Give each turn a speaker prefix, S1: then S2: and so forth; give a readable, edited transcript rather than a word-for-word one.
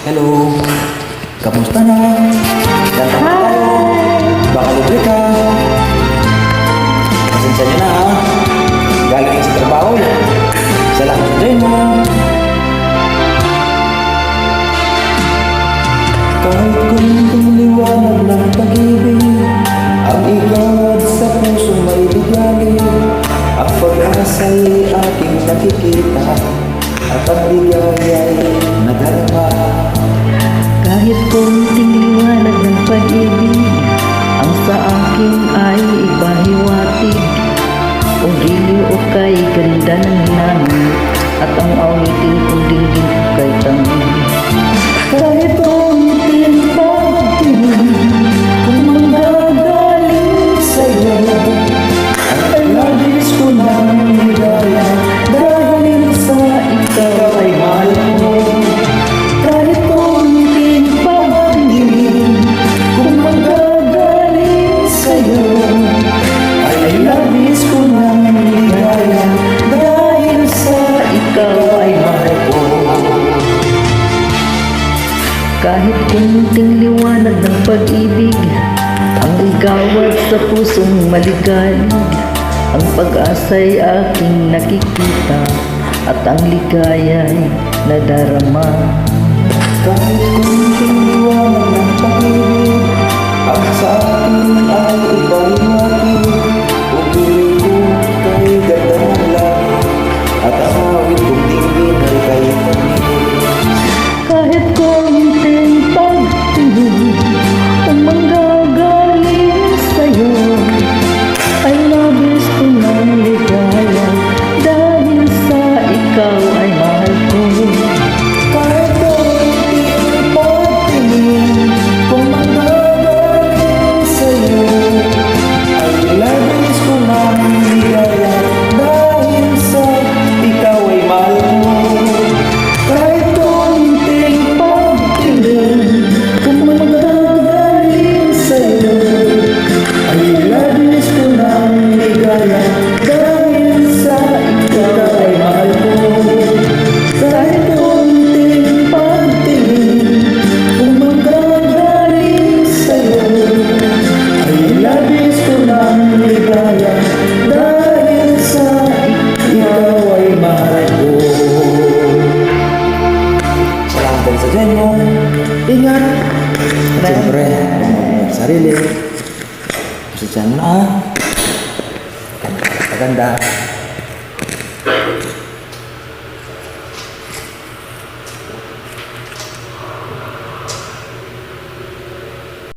S1: Hello, kamusta na? Kanta na tayo. Baka libre ka. Pasensya nyo na ha. Galing sa trabaho yan. Salamat sa train mo. Kahit kunting liwanag ng pag-ibig, ang igad sa puso may ligali. Ang pag-asa'y aking nakikita, at ang bigay ay nadarama.
S2: Kahit konting liwanag ng pag-ibig, ang sa akin ay ipahiwatig. O giliw o kay ganda ng langit, at ang awitin kong dinggin ko kay tangi. Kahit konting pag-ibig, kung manggagaling sa'yo,
S1: Ang labis ko ng ligaya,
S2: dahil sa ikaw ay mahal ko. Kahit konting pag-ibig, kung manggagaling sa'yo,
S1: ay labis ko ng ligaya,
S2: dahil sa ikaw ay mahal ko. Kahit kunting liwanag ng pag-ibig, ang igawad sa pusong maligalig. Ang pag-asa'y aking nakikita, at ang ligaya'y nadarama.
S1: kahit kunting liwanag ng pag-ibig, ang sa akin ay ipahiwatig. Pupili ko kay ganda ng langit, at ang awit kong dinggin ay kay pamilya.
S2: Kahit konting pag-ibig, kung manggagaling sa'yo, ay labis ko ng ligaya, dahil sa ikaw ay mahal ko.
S1: Kahit konting pagtingin, kung manggagaling sa'yo, ay labis ko ng ligaya, dahil sa ikaw ay mahal ko. Kahit konting
S2: Pag-ibig, kung manggagaling sa'yo,
S1: ay labis ko ng ligaya, dahil sa ikaw ay mahal ko. Kahit konting pagtingin, kung manggagaling sa'yo, ay labis ko ng ligaya, dahil sa ikaw ay mahal ko. Salamat din sa inyo. Ingat. At siyempre, sarili. Pasensya mo na ha. Maganda.